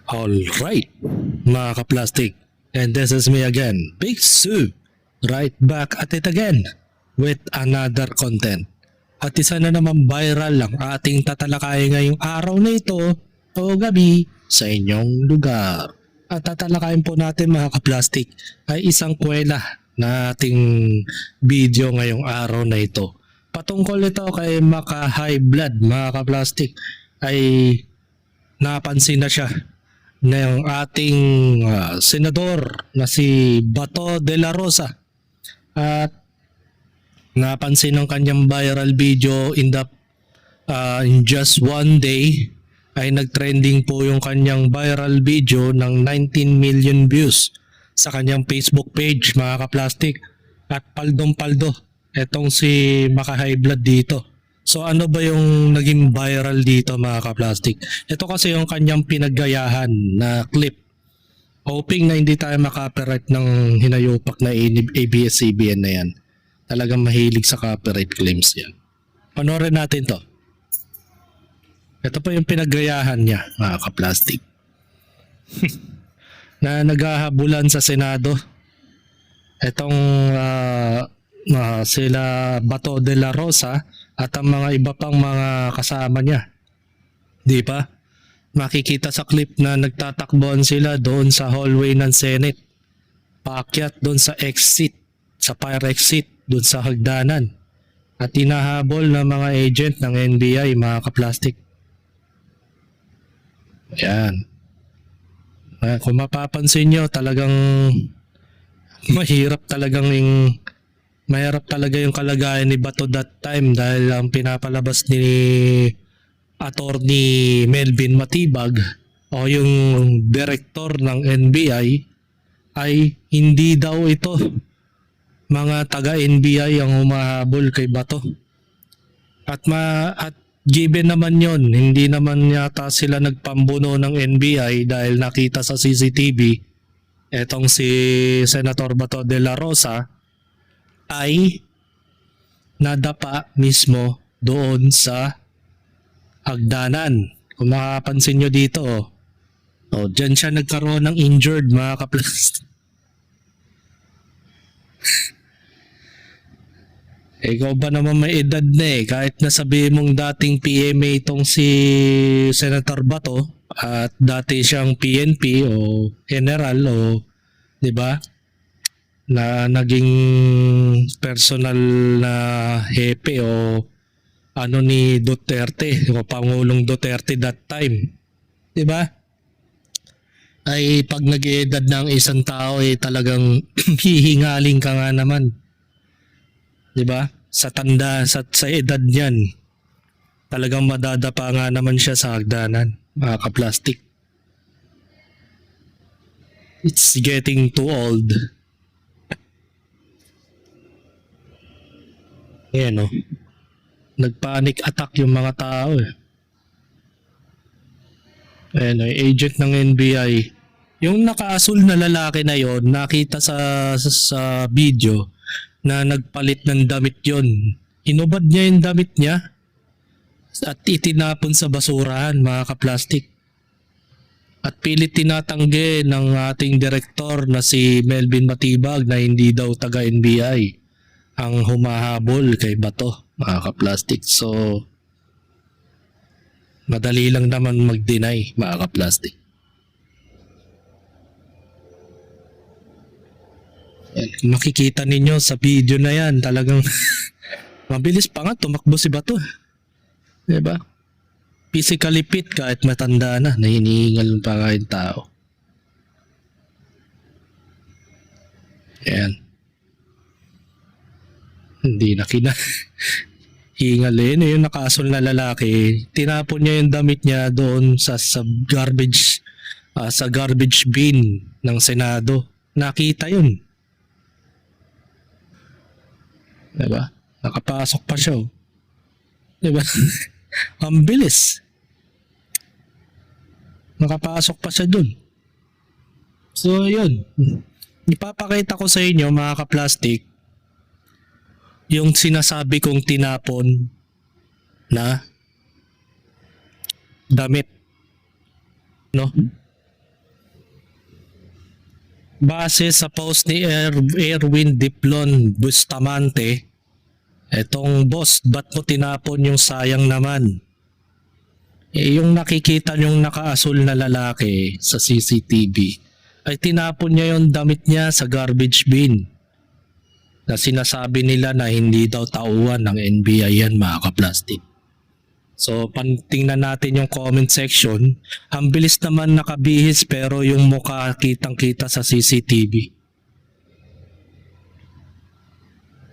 Alright, mga ka-plastic. And this is me again, Big Sue. Right back at it again with another content. At isa na naman viral ang ating tatalakayin ngayong araw na ito o gabi sa inyong lugar. At tatalakayin po natin mga ka-plastic ay isang kwela na ating video ngayong araw na ito. Patungkol ito kay Maka High Blood mga ka-plastic ay napansin na siya ng ating senador na si Bato de la Rosa at napansin ng kanyang viral video in just one day ay nagtrending po yung kanyang viral video ng 19 million views sa kanyang Facebook page mga ka-plastic at paldong-paldo etong si Maka High Blood dito. So ano ba yung naging viral dito mga ka-plastic? Ito kasi yung kanyang pinaggayahan na clip. Hoping na hindi tayo makapiright ng hinayupak na ABS-CBN na yan. Talagang mahilig sa copyright claims yan. Panoorin natin to. Ito pa yung pinaggayahan niya mga ka-plastic. Na naghahabulan sa Senado. Itong sila Bato de la Rosa at ang mga iba pang mga kasama niya. Di ba? Makikita sa clip na nagtatakbuhan sila doon sa hallway ng Senate. Paakyat doon sa exit, sa fire exit, doon sa hagdanan. At hinahabol ng mga agent ng NBI, mga ka-plastic. Ayan. Kung mapapansin nyo, talagang mahirap talaga yung kalagayan ni Bato that time dahil ang pinapalabas ni Attorney Melvin Matibag o yung director ng NBI ay hindi daw ito mga taga NBI ang humahabol kay Bato. At given naman yon, hindi naman yata sila nagpambuno ng NBI dahil nakita sa CCTV etong si Senator Bato de la Rosa ay nadapa mismo doon sa hagdanan. Kung makapansin nyo dito, dyan siya nagkaroon ng injured mga ka-plastic. Ikaw ba naman may edad na kahit nasabi mong dating PMA itong si Senator Bato at dati siyang PNP o general o di ba? Na naging personal na hepe o ano ni Duterte o Pangulong Duterte that time. 'Di ba? Ay pag nag-edad ng isang tao talagang hihingaling ka nga naman. 'Di ba? Sa tanda sa edad niyan. Talagang madadapa nga naman siya sa hagdanan, mga ka-plastic. It's getting too old. Ayan nagpanic attack yung mga tao Ayan agent ng NBI. Yung nakaasul na lalaki na yon nakita sa video na nagpalit ng damit yon. Inubad niya yung damit niya at itinapon sa basurahan mga ka-plastic. At pilit tinatanggi ng ating direktor na si Melvin Matibag na hindi daw taga NBI ang humahabol kay Bato mga ka-plastic. So madali lang naman mag-deny mga ka-plastic. Makikita ninyo sa video na yan talagang mabilis pa nga tumakbo si Bato. Diba? Physically fit kahit matanda na hinihingal pa nga yung tao. Ayan. Hindi na hingalin yung nakasol na lalaki. Tinapon niya yung damit niya doon sa garbage bin ng Senado. Nakita yun. Diba? Nakapasok pa siya. Diba? Ang bilis. Nakapasok pa siya dun. So yun. Ipapakita ko sa inyo mga ka-plastic yung sinasabi kong tinapon na damit, no? Base sa post ni Erwin Diplon Bustamante, etong boss, ba't mo tinapon yung sayang naman? Yung nakikita yung nakaasul na lalaki sa CCTV, ay tinapon niya yung damit niya sa garbage bin. Na sinasabi nila na hindi daw tauhan ng NBI yan, mga kaplastik. So tingnan natin yung comment section. Ang bilis naman nakabihis pero yung mukha kitang-kita sa CCTV.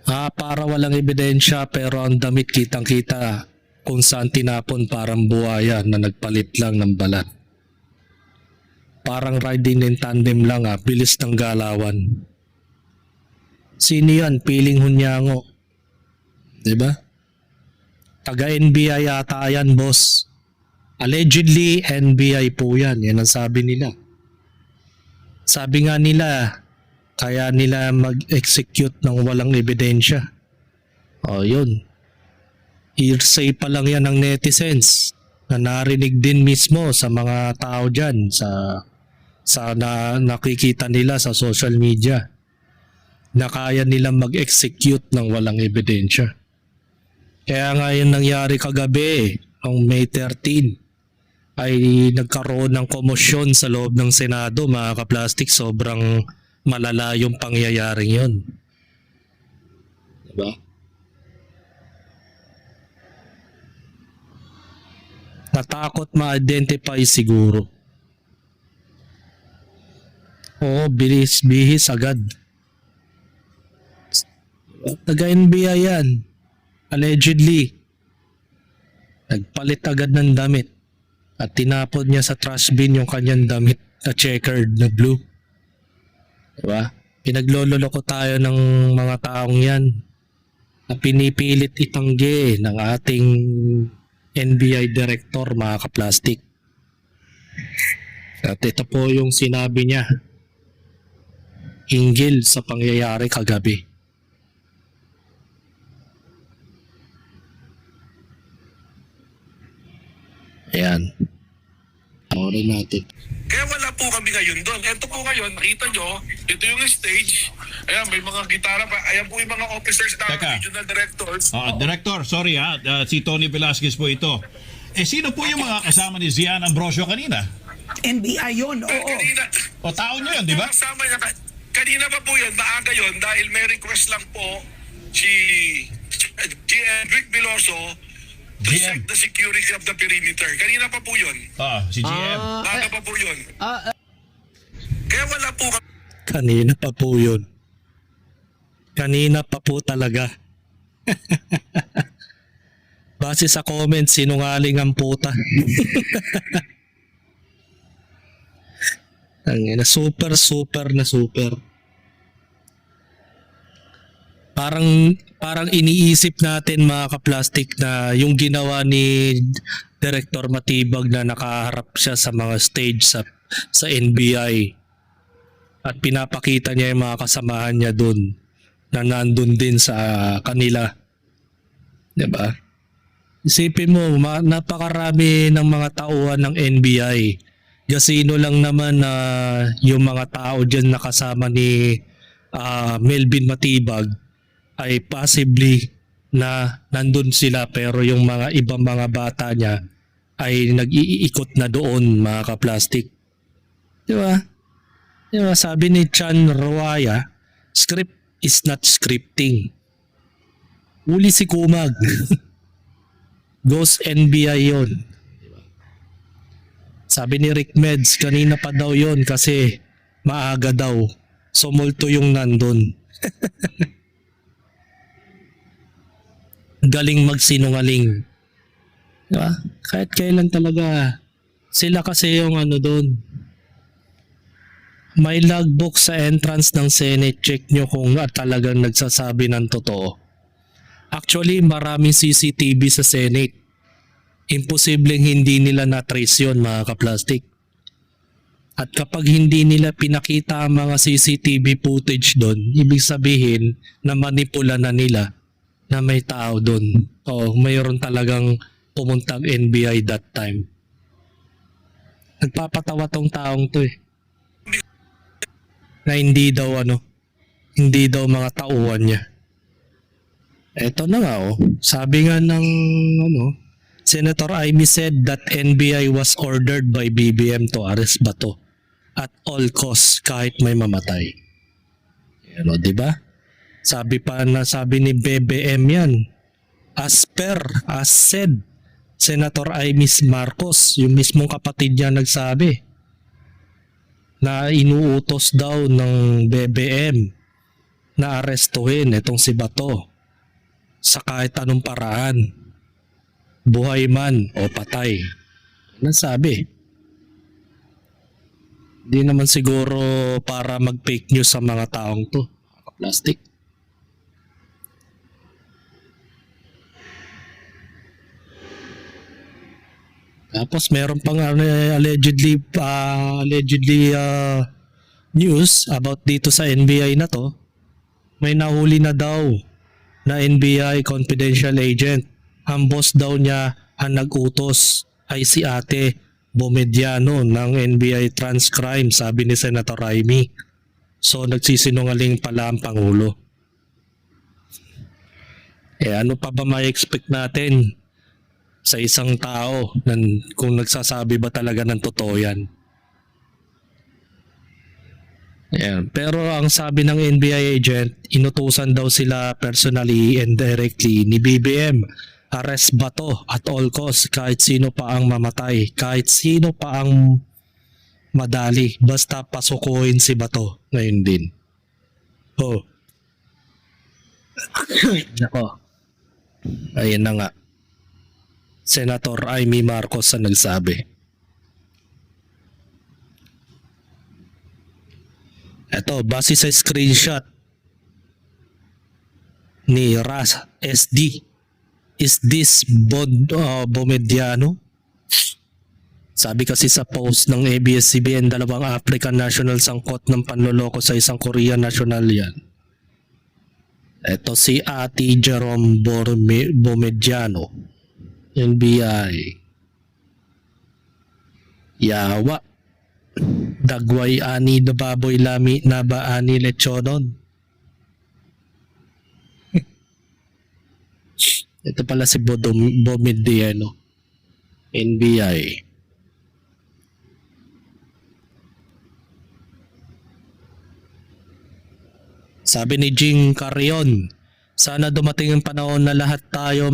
Para walang ebidensya pero ang damit kitang-kita kung saan tinapon, parang buhaya na nagpalit lang ng balat. Parang riding in tandem lang, bilis ng galawan. Sino yan? Piling Hunyango. Diba? Taga NBI yata yan, boss. Allegedly, NBI po yan. Yan ang sabi nila. Sabi nga nila, kaya nila mag-execute ng walang ebidensya. O, yun. Hearsay pa lang yan ng netizens na narinig din mismo sa mga tao dyan sa nakikita nila sa social media na kaya nilang mag-execute ng walang ebidensya. Kaya nga yung nangyari kagabi, noong May 13, ay nagkaroon ng komosyon sa loob ng Senado, mga kaplastik. Sobrang malala yung pangyayaring yun. Diba? Natakot ma-identify siguro. Oo, bihis agad. Taga-NBI yan. Allegedly. Nagpalit agad ng damit at tinapon niya sa trash bin yung kanyang damit na checkered na blue. Diba? Pinaglololoko tayo ng mga taong yan na pinipilit itanggi ng ating NBI director, mga kaplastik. At ito po yung sinabi niya hinggil sa pangyayari kagabi. Ayan. Orin natin. Kaya wala po kami ngayon doon. Ito po ngayon, nakita nyo, ito yung stage. Ayan, may mga gitara pa. Ayan po yung mga officers na Teka. regional directors. Director, sorry si Tony Velasquez po ito. Sino po yung mga kasama ni Zian Ambrosio kanina? NBI yun, oo. Kanina, O tao nyo yun, di ba? kasama niya, kanina pa po yun, maaga yun, dahil may request lang po si GM Rick Veloso to GM. check the security of the perimeter. Kanina pa po yun. Si GM. Maaga pa po yun. Kaya wala po kami. Kanina pa po yun. Kanina pa po talaga. Base sa comment, sinungaling ang puta. Ang super. Parang iniisip natin, mga kaplastik, na yung ginawa ni Director Matibag na nakaharap siya sa mga stage sa NBI at pinapakita niya yung mga kasamahan niya doon na nandun din sa kanila. Diba? Isipin mo, napakarami ng mga tauhan ng NBI. Gasino lang naman na yung mga tao dyan na kasama ni Melvin Matibag ay possibly na nandun sila, pero yung mga ibang mga bata niya ay nag-iikot na doon, mga kaplastik. Diba? Diba? Sabi ni Chan Roaya, script is not scripting. Uli si Kumag. Ghost NBI yon. Sabi ni Rick Meds, kanina pa daw yon kasi maaga daw. So multo yung nandun. Galing magsinungaling. Diba? Kahit kailan talaga. Sila kasi yung doon. May logbook sa entrance ng Senate. Check nyo kung talagang nagsasabi ng totoo. Actually, maraming CCTV sa Senate. Imposibleng hindi nila na-trace yun, mga kaplastik. At kapag hindi nila pinakita ang mga CCTV footage doon, ibig sabihin na manipula na nila na may tao doon. O mayroon talagang pumuntang NBI that time. Nagpapatawa tong taong to eh. na hindi daw mga tauhan niya. Eto na nga sabi nga ng Senator Amy said that NBI was ordered by BBM to arrest Bato at all costs kahit may mamatay. Di ba? Sabi ni BBM yan. As said Senator Amy Marcos, yung mismong kapatid niya nagsabi na inuutos daw ng BBM na arestuhin itong si Bato sa kahit anong paraan, buhay man o patay. Nasabi. Di naman siguro para mag-fake news sa mga taong to. Plastic. Tapos meron pang allegedly news about dito sa NBI na to. May nahuli na daw na NBI confidential agent. Ang boss daw niya ang nag-utos ay si Ate Bomediano ng NBI Transcrime, sabi ni Senator Raimi. So nagsisinungaling pala ang Pangulo. Ano pa ba may expect natin sa isang tao kung nagsasabi ba talaga ng totoo yan? Pero ang sabi ng NBI agent, inutusan daw sila personally and directly ni BBM. Arrest Bato at all costs, kahit sino pa ang mamatay, kahit sino pa ang madali, basta pasukuhin si Bato ngayon din. Nako. Ayun na nga. Senator Amy Marcos ang nagsabi. Ito, base sa screenshot ni Ras SD. Is this Bomediano? Sabi kasi sa post ng ABS-CBN, 2 African national sangkot ng panloloko sa isang Korean national yan. Ito si Ate Jerome Bomediano, NBI. Yawa. Dagway ani na baboy lami na ba ani lechonon. Ito pala si Bomediano, NBI. Sabi ni Jing Carrion, sana dumating ang panahon na lahat tayo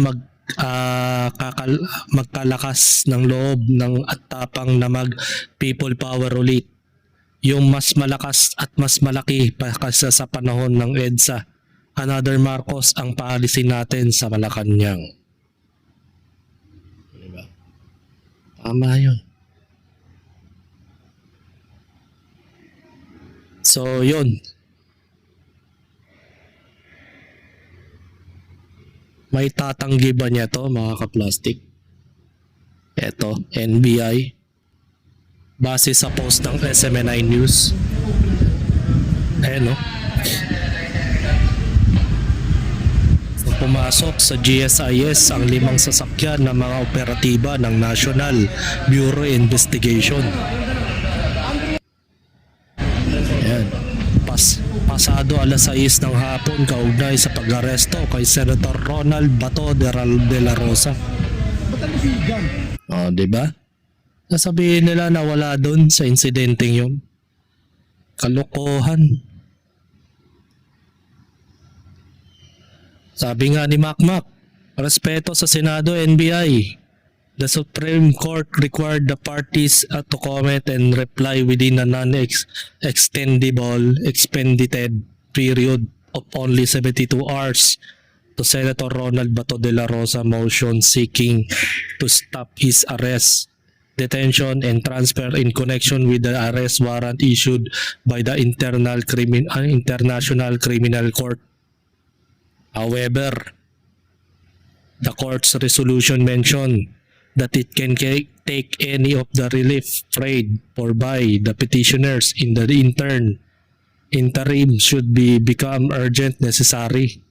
magkalakas ng loob at tapang na mag people power ulit. Yung mas malakas at mas malaki pa kaysa sa panahon ng EDSA. Another Marcos ang paalisin natin sa Malacanang. Diba? Tama yun. So yun. May tatanggi ba niya to mga kaplastik? Eto, NBI. Base sa post ng SMNI News. Ayan o. Pumasok sa GSIS ang 5 sasakyan ng mga operatiba ng National Bureau Investigation. Ayan. Pasado alas 6 ng hapon kaugnay sa pag-aresto kay Senator Ronald Bato de la Rosa. Diba? Nasabihin nila na wala doon sa insidenteng yun. Kalokohan. Sabi nga ni Macmac, respeto sa Senado, NBI. The Supreme Court required the parties to comment and reply within a non-extendable expedited period of only 72 hours to Senator Ronald Bato de la Rosa motion seeking to stop his arrest, detention, and transfer in connection with the arrest warrant issued by the International Criminal Court. However, the court's resolution mentioned that it can take any of the relief prayed for by the petitioners in the interim should become urgent necessary.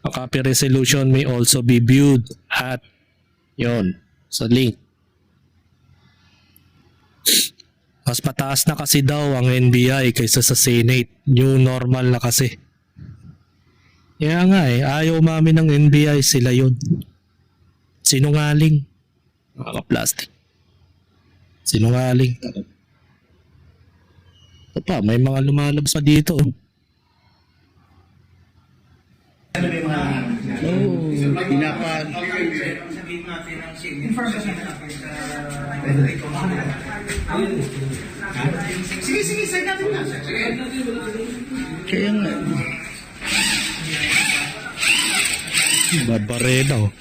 A copy resolution may also be viewed at sa link. Mas mataas na kasi daw ang NBI kaysa sa Senate. New normal na kasi. Kaya nga ayaw umamin ng NBI, sila yun. Sinungaling. Mga plastic. Sinungaling. Ito pa, may mga lumalabas pa dito. Sige, side natin na. Kaya nga, Barbarena oh.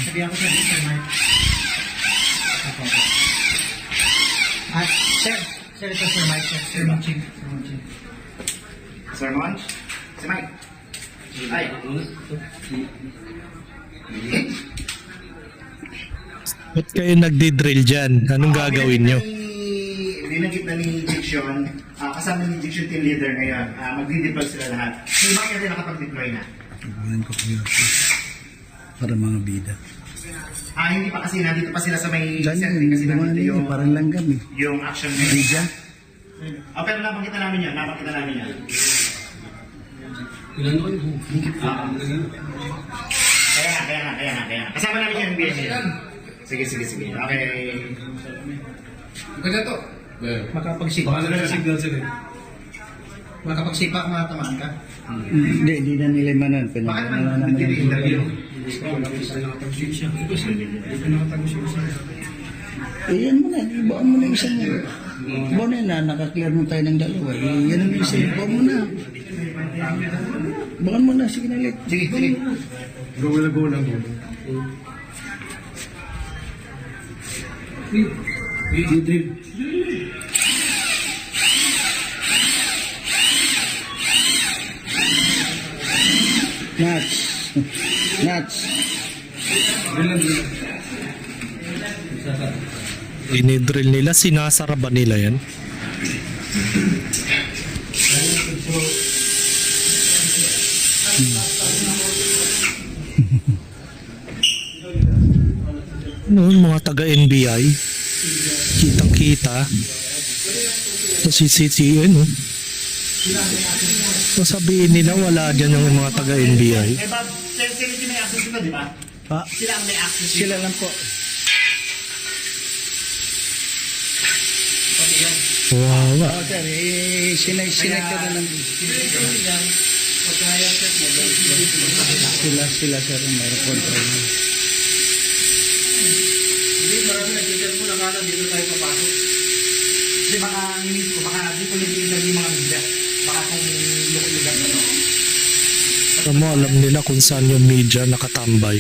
Sabihan ko siya, Sir Mark. Sir, ito Sir Mike, Sir Monching. Sir Monch, si Mike. Ay. Ba't kayo nagdi-drill dyan? Anong gagawin nyo? Binagit na ni Diction, kasama ni Diction team leader ngayon. Magdi-deploy sila lahat. Si Mike na rin nakapag-deploy na. Para mga bida. Hindi pa kasi nandito pa sila sa may Diyan setting kasi yung nandito yung, parang langgam eh. yung action ngayon. Bida? Pero napakita namin yan, Kaya nga. Kasama namin yung NBA ngayon. Sige. Okay. Makapagsipa. Makapagsipa kung matamaan ka. Hindi na nila manan. Bakit Pinagmana naman naman nag-interview? yan mo na. Ibaan mo na isang. Ibaan na nakaklear mo tayo ng dalawa. Yan ang isa. Ibaan mo na. Ibaan mo na. Sige na ulit. Sige. Go lang. Nuts. Dinidrill nila, sinasara ba nila yan? Ano yung mga taga-NBI? Kitang-kita. Sa CCTV, no? So sabihin nila wala dyan yung mga taga-NBI. Bob, sila yung may access dito, di ba? Ha? Sila ang may access dito. Sila lang po. Wow. Sir, sinay ka na lang. Sila, sir, ang mayroon control. Marami nag-interview po nakala dito tayo papasok. Kasi baka dito yung interview mga media. Baka kung lugar na to. Alam nila kung saan yung media nakatambay.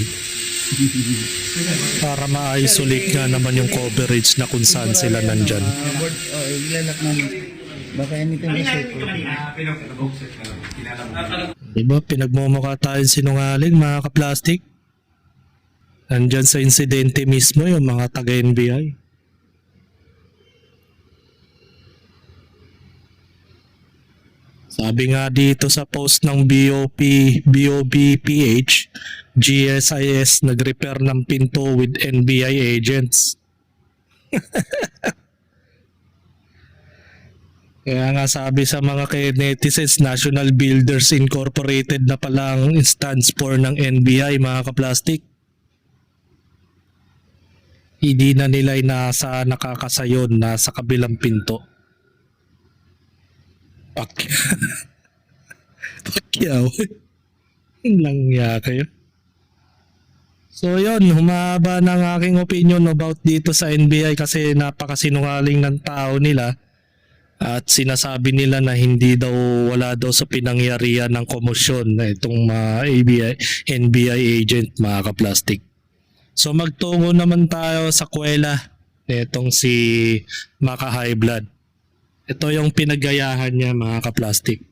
Para ma-isolate nga naman yung coverage na kung saan sila nandyan. Ilalak namin. Baka anything na safe. Diba, pinagmumukha tayo sinungaling mga ka-plastic. Nandyan sa insidente mismo yung mga taga-NBI. Sabi nga dito sa post ng BOBPH, GSIS nag-repair ng pinto with NBI agents. Kaya nga sabi sa mga netizens, National Builders Incorporated na pala ang instance for ng NBI mga kaplastik. Hindi na nila nasa nakakasayon, nasa kabilang pinto. Pakyaw. Langya kayo. So yun, humaba ng aking opinion about dito sa NBI kasi napakasinungaling ng tao nila. At sinasabi nila na hindi daw, wala daw sa pinangyarihan ng komosyon na itong mga NBI agent mga kaplastik. So magtungo naman tayo sa kwela itong si Maka High Blood. Ito yung pinagayahan niya mga kaplastik.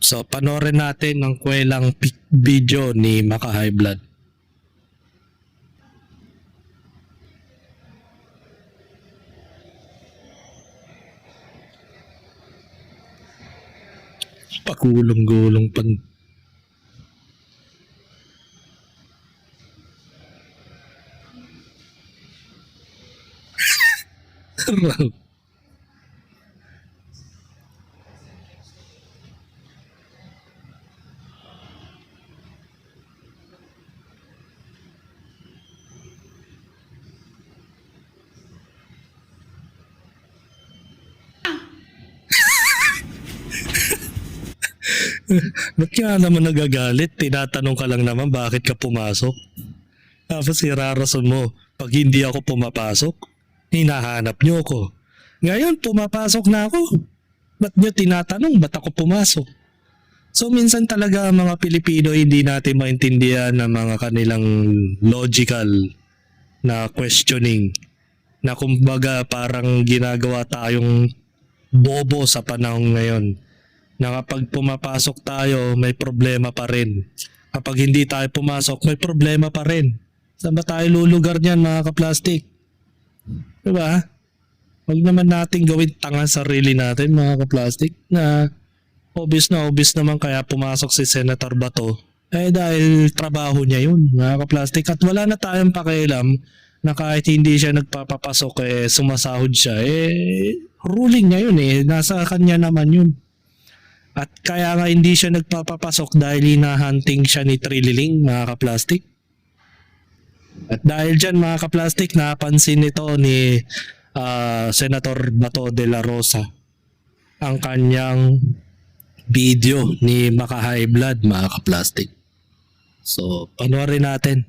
So panoorin natin ang kwelang video ni Maka High Blood. Pagulong-gulong pan. Ba't ka naman nagagalit? Tinatanong ka lang naman bakit ka pumasok. Tapos irarason mo, pag hindi ako pumapasok, hinahanap niyo ako. Ngayon, pumapasok na ako. Ba't niyo tinatanong, ba't ako pumasok? So minsan talaga ang mga Pilipino hindi natin maintindihan ng mga kanilang logical na questioning. Na kumbaga parang ginagawa tayong bobo sa panahon ngayon. Na kapag pumapasok tayo, may problema pa rin. Kapag hindi tayo pumasok, may problema pa rin. Saan ba tayo lulugar niyan, mga kaplastik? Diba? Huwag naman natin gawin tanga sarili natin, mga kaplastik, na obvious naman kaya pumasok si Senator Bato. Dahil trabaho niya yun, mga kaplastik. At wala na tayong pakialam na kahit hindi siya nagpapapasok, sumasahod siya. Ruling niya yun Nasa kanya naman yun. At kaya nga hindi siya nagpapapasok dahil hinahunting siya ni Trililing, mga kaplastik. At dahil dyan, mga kaplastik, napansin ito ni Senator Bato de la Rosa ang kanyang video ni Maka High Blood, mga kaplastik. So, panoorin natin.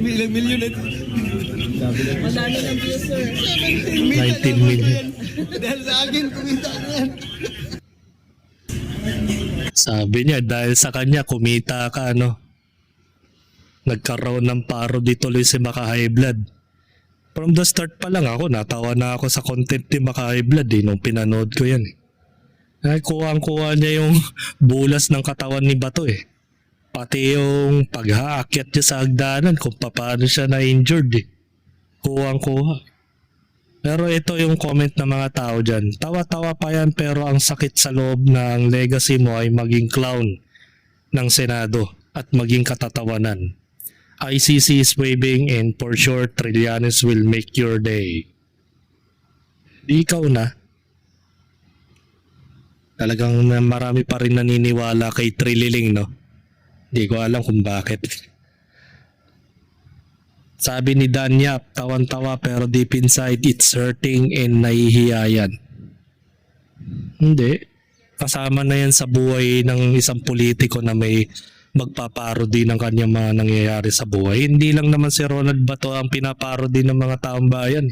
Ilang milyon ito? 19 million. Dahil sa akin, kumita ko yan. Sabi niya, dahil sa kanya, kumita ka, Nagkaroon ng parody tuloy si Maka High Blood. From the start pa lang ako, natawa na ako sa content ni Maka High Blood nung pinanood ko yan. Ay, kuha niya yung bulas ng katawan ni Bato Pati yung paghaakyat niya sa hagdanan kung paano siya na-injured Kuha. Pero ito yung comment ng mga tao dyan. Tawa-tawa pa yan pero ang sakit sa loob na ang legacy mo ay maging clown ng Senado at maging katatawanan. ICC is waving and for sure Trillanes will make your day. Di ikaw na. Talagang marami pa rin naniniwala kay Trililing, Di ko alam kung bakit. Sabi ni Dan Yap, tawan-tawa pero deep inside it's hurting and nahihiya yan. Hindi. Kasama na yan sa buhay ng isang politiko na may magpaparody ng kanyang mga nangyayari sa buhay. Hindi lang naman si Ronald Bato ang pinaparody ng mga taong bayan.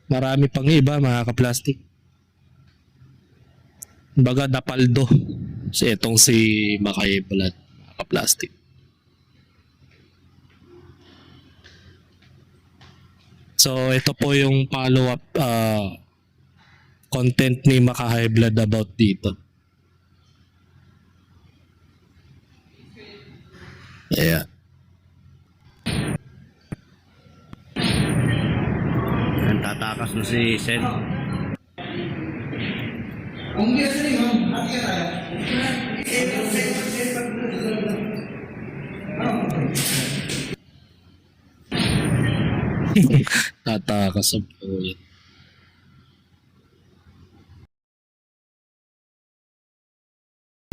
Marami pang iba, mga kaplastik. Baga napaldo itong si Makay Blood, mga kaplastik. So ito po yung follow-up content ni Maka High Blood about dito. Yeah. Tatakas na si Sen. Tatakas sa buhay.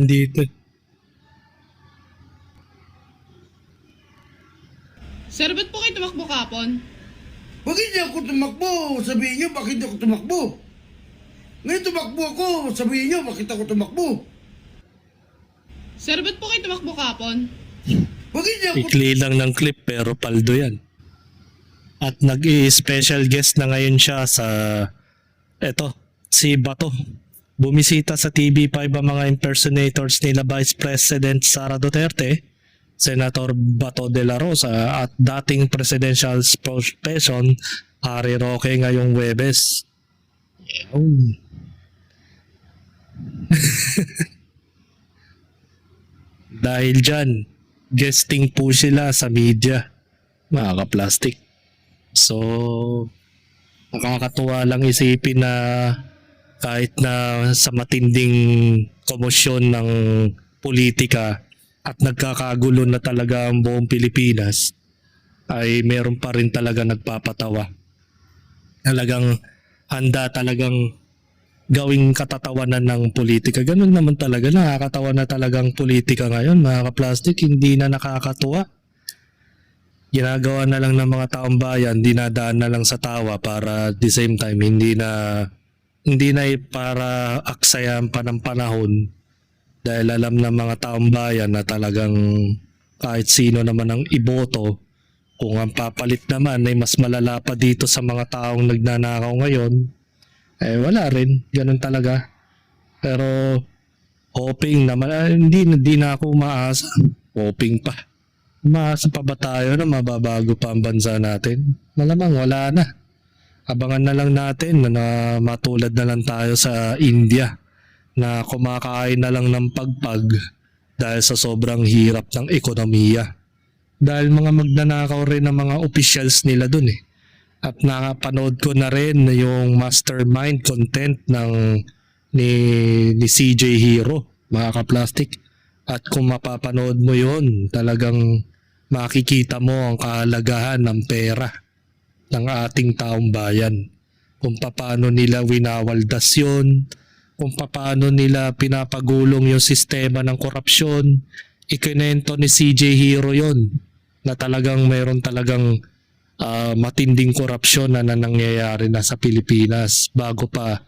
Dito. Sir, ba't po kayo tumakbo kapon? Bakit hindi ako tumakbo? Sabihin niyo, bakit hindi ako tumakbo? Ngayon tumakbo ako, sabihin niyo, bakit ako tumakbo? Sir, ba't po kayo tumakbo kapon? Bakit hindi ako... Ikli lang ng clip pero paldo yan. At nag-i-special guest na ngayon siya sa si Bato. Bumisita sa TV5 ang mga impersonators nila Vice President Sara Duterte, Senator Bato de la Rosa at dating presidential spokesperson Harry Roque ngayong Huwebes. Dahil dyan, guesting po sila sa media, mga kaplastik. So, nakakatuwa lang isipin na kahit na sa matinding komosyon ng politika at nagkakagulo na talaga ang buong Pilipinas, ay meron pa rin talaga nagpapatawa. Talagang handa talagang gawing katatawanan ng politika. Ganun naman talaga, nakakatawa na talagang politika ngayon, mga kaplastik, hindi na nakakatuwa. Ginagawa na lang ng mga taong bayan, dinadaan na lang sa tawa para at the same time hindi na para aksayan pa ng panahon, dahil alam ng mga taong bayan na talagang kahit sino naman ang iboto, kung ang papalit naman ay mas malala pa dito sa mga taong nagnanakaw ngayon, eh wala rin, ganun talaga. Pero hoping naman, hindi na ako umaasa. Hoping pa. Umaasa pa ba tayo na mababago pa ang bansa natin? Malamang wala na. Abangan na lang natin na matulad na lang tayo sa India na kumakain na lang ng pagpag dahil sa sobrang hirap ng ekonomiya. Dahil mga magnanakaw rin ng mga officials nila dun eh. At nakapanood ko na rin yung mastermind content ni CJ Hero, mga kaplastik. At kung mapapanood mo yun, talagang makikita mo ang kahalagahan ng pera ng ating taong bayan. Kung paano nila winawaldas yun, kung paano nila pinapagulong yung sistema ng korupsyon. Ikinento ni CJ Hero yun, na talagang mayroon talagang matinding korupsyon na nangyayari na sa Pilipinas bago pa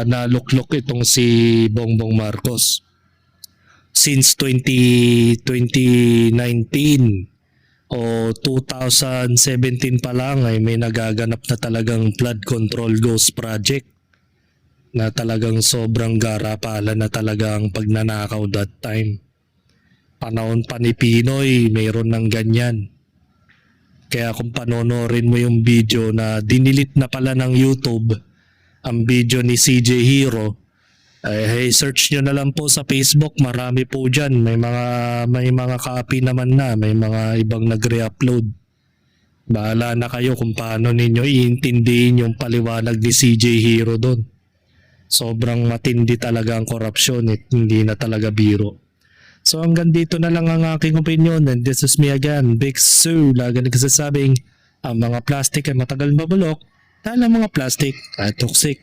naluklok itong si Bongbong Marcos. Since 2019 o 2017 pa lang ay may nagaganap na talagang flood control ghost project na talagang sobrang garapalan na talagang pagnanakaw that time. Panahon pa ni Pinoy, mayroon ng ganyan. Kaya kung panonorin mo yung video na dinilit na pala ng YouTube, ang video ni CJ Hero, hey, search nyo na lang po sa Facebook, marami po dyan. May mga copy naman na, may mga ibang nagre-upload. Bahala na kayo kung paano ninyo iintindihin yung paliwanag ni CJ Hero doon. Sobrang matindi talaga ang korupsyon, hindi na talaga biro. So hanggang dito na lang ang aking opinion, and this is me again, Big Sue. Lagi nagsasabing ang mga plastic ay matagal mabulok dahil ang mga plastic ay toxic.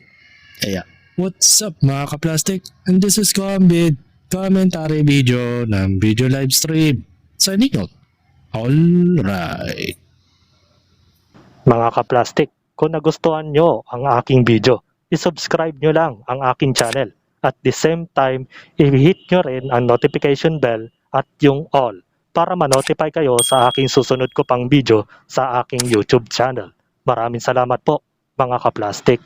Kaya, what's up mga kaplastic? And this is Combid, commentary video ng video live stream. Signing out. Alright. Mga kaplastik, kung nagustuhan nyo ang aking video, isubscribe nyo lang ang aking channel. At the same time, i-hit nyo rin ang notification bell at yung all para ma-notify kayo sa aking susunod ko pang video sa aking YouTube channel. Maraming salamat po mga kaplastik.